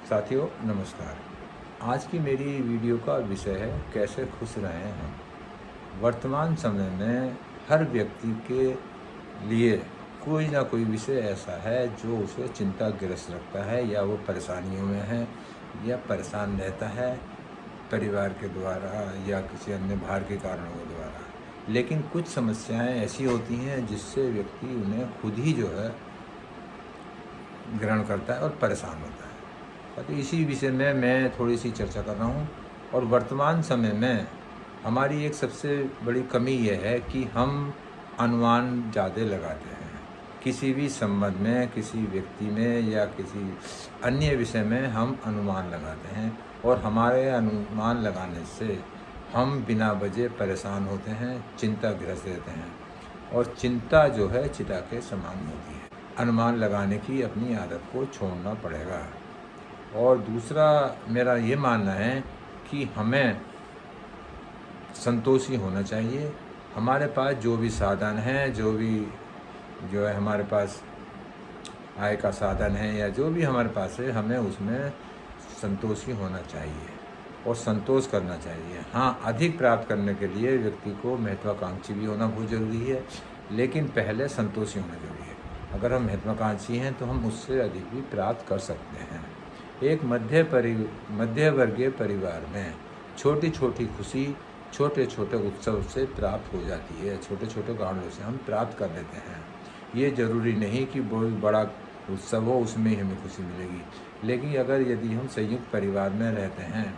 साथियों नमस्कार। आज की मेरी वीडियो का विषय है कैसे खुश रहें हम। वर्तमान समय में हर व्यक्ति के लिए कोई ना कोई विषय ऐसा है जो उसे चिंताग्रस्त रखता है, या वो परेशानियों में है या परेशान रहता है परिवार के द्वारा या किसी अन्य बाहर के कारणों के द्वारा। लेकिन कुछ समस्याएं ऐसी होती हैं जिससे व्यक्ति उन्हें खुद ही जो है ग्रहण करता है और परेशान होता है। तो इसी विषय में मैं थोड़ी सी चर्चा कर रहा हूँ। और वर्तमान समय में हमारी एक सबसे बड़ी कमी यह है कि हम अनुमान ज़्यादा लगाते हैं किसी भी संबंध में, किसी व्यक्ति में या किसी अन्य विषय में हम अनुमान लगाते हैं, और हमारे अनुमान लगाने से हम बिना वजह परेशान होते हैं, चिंताग्रस्त रहते हैं। और चिंता जो है चिता के समान होती है। अनुमान लगाने की अपनी आदत को छोड़ना पड़ेगा। और दूसरा मेरा ये मानना है कि हमें संतोषी होना चाहिए। हमारे पास जो भी साधन हैं, जो है हमारे पास आय का साधन है या जो भी हमारे पास है, हमें उसमें संतोषी होना चाहिए और संतोष करना चाहिए। हाँ, अधिक प्राप्त करने के लिए व्यक्ति को महत्वाकांक्षी भी होना बहुत ज़रूरी है, लेकिन पहले संतोषी होना ज़रूरी है। अगर हम महत्वाकांक्षी हैं तो हम उससे अधिक भी प्राप्त कर सकते हैं। एक मध्य वर्गीय परिवार में छोटी छोटी खुशी छोटे छोटे उत्सव से प्राप्त हो जाती है। छोटे छोटे कारणों से हम प्राप्त कर लेते हैं। ये ज़रूरी नहीं कि बहुत बड़ा उत्सव हो उसमें ही हमें खुशी मिलेगी। लेकिन यदि हम संयुक्त परिवार में रहते हैं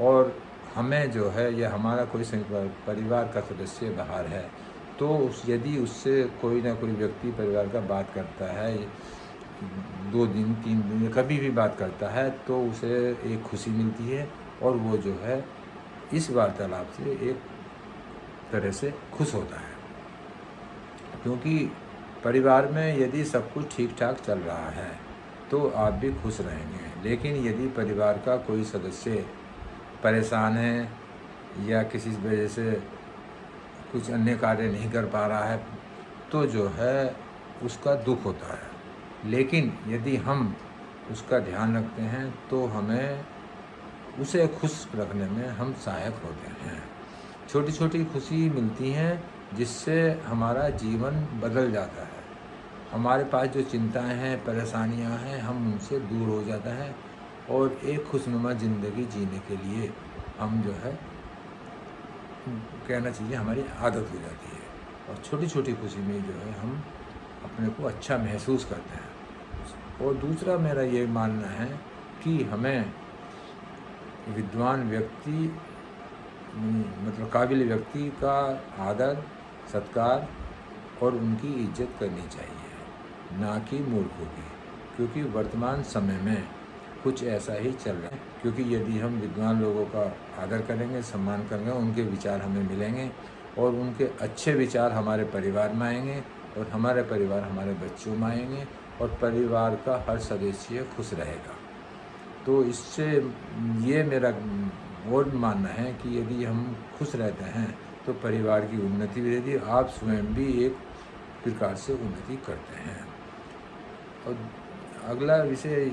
और हमें जो है या हमारा कोई संयुक्त परिवार का सदस्य बाहर है, तो यदि उससे कोई ना कोई व्यक्ति परिवार का बात करता है, 2 दिन 3 दिन कभी भी बात करता है, तो उसे एक खुशी मिलती है और वो जो है इस वार्तालाप से एक तरह से खुश होता है। क्योंकि परिवार में यदि सब कुछ ठीक ठाक चल रहा है तो आप भी खुश रहेंगे। लेकिन यदि परिवार का कोई सदस्य परेशान है या किसी वजह से कुछ अन्य कार्य नहीं कर पा रहा है, तो जो है उसका दुख होता है। लेकिन यदि हम उसका ध्यान रखते हैं तो हमें उसे खुश रखने में हम सहायक होते हैं। छोटी छोटी खुशी मिलती हैं जिससे हमारा जीवन बदल जाता है। हमारे पास जो चिंताएं हैं, परेशानियां हैं, हम उनसे दूर हो जाता है और एक खुशनुमा ज़िंदगी जीने के लिए हम जो है कहना चाहिए हमारी आदत हो जाती है। और छोटी छोटी खुशी में जो है हम अपने को अच्छा महसूस करते हैं। और दूसरा मेरा ये मानना है कि हमें विद्वान व्यक्ति मतलब काबिल व्यक्ति का आदर सत्कार और उनकी इज्जत करनी चाहिए, ना कि मूर्खों की। क्योंकि वर्तमान समय में कुछ ऐसा ही चल रहा है। क्योंकि यदि हम विद्वान लोगों का आदर करेंगे, सम्मान करेंगे, उनके विचार हमें मिलेंगे और उनके अच्छे विचार हमारे परिवार में आएंगे और हमारे परिवार हमारे बच्चों में आएंगे और परिवार का हर सदस्य खुश रहेगा। तो इससे ये मेरा और मानना है कि यदि हम खुश रहते हैं तो परिवार की उन्नति भी रहती है, आप स्वयं भी एक प्रकार से उन्नति करते हैं। और अगला विषय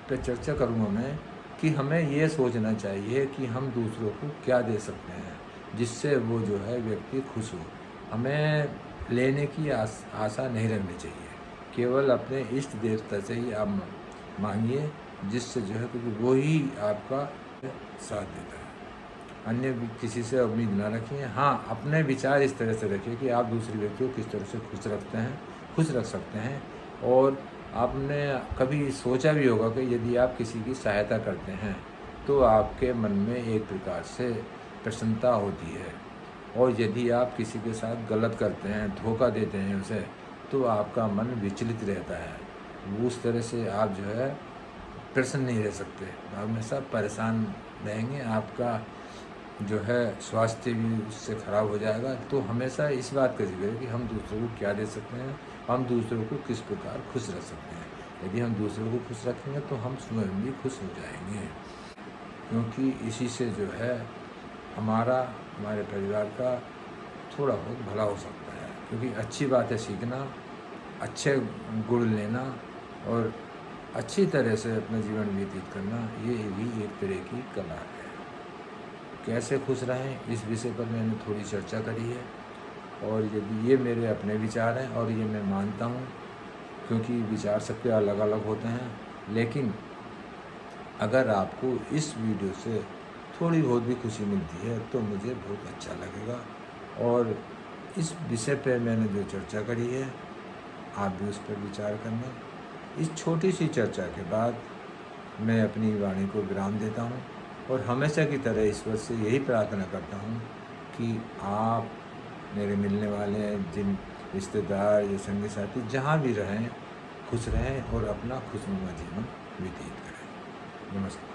पे चर्चा करूँगा मैं कि हमें ये सोचना चाहिए कि हम दूसरों को क्या दे सकते हैं जिससे वो जो है व्यक्ति खुश हो। हमें लेने की आशा नहीं रखनी चाहिए। केवल अपने इष्ट देवता से ही आप मांगिए, जिससे जो है क्योंकि वो ही आपका साथ देता है। अन्य किसी से उम्मीद ना रखिए। हाँ, अपने विचार इस तरह से रखिए कि आप दूसरे व्यक्ति को किस तरह से खुश रख सकते हैं। और आपने कभी सोचा भी होगा कि यदि आप किसी की सहायता करते हैं तो आपके मन में एक प्रकार से प्रसन्नता होती है, और यदि आप किसी के साथ गलत करते हैं, धोखा देते हैं उसे, तो आपका मन विचलित रहता है। उस तरह से आप जो है प्रसन्न नहीं रह सकते, आप हमेशा परेशान रहेंगे, आपका जो है स्वास्थ्य भी उससे ख़राब हो जाएगा। तो हमेशा इस बात का जिक्र है कि हम दूसरों को क्या दे सकते हैं, हम दूसरों को किस प्रकार खुश रख सकते हैं। यदि हम दूसरों को खुश रखेंगे तो हम स्वयं भी खुश हो जाएंगे, क्योंकि इसी से जो है हमारे परिवार का थोड़ा बहुत भला हो सकता है। क्योंकि अच्छी बातें सीखना, अच्छे गुण लेना और अच्छी तरह से अपना जीवन व्यतीत करना, ये भी एक तरह की कला है। कैसे खुश रहें, इस विषय पर मैंने थोड़ी चर्चा करी है, और यदि ये मेरे अपने विचार हैं और ये मैं मानता हूँ, क्योंकि विचार सबके अलग अलग होते हैं, लेकिन अगर आपको इस वीडियो से थोड़ी बहुत भी खुशी मिलती है तो मुझे बहुत अच्छा लगेगा। और इस विषय पर मैंने जो चर्चा करी है, आप भी उस पर विचार करना। इस छोटी सी चर्चा के बाद मैं अपनी वाणी को विराम देता हूँ, और हमेशा की तरह ईश्वर से यही प्रार्थना करता हूँ कि आप मेरे मिलने वाले हैं, जिन रिश्तेदार या संगी साथी जहाँ भी रहें, खुश रहें और अपना खुशनुमा जीवन व्यतीत करें। नमस्कार।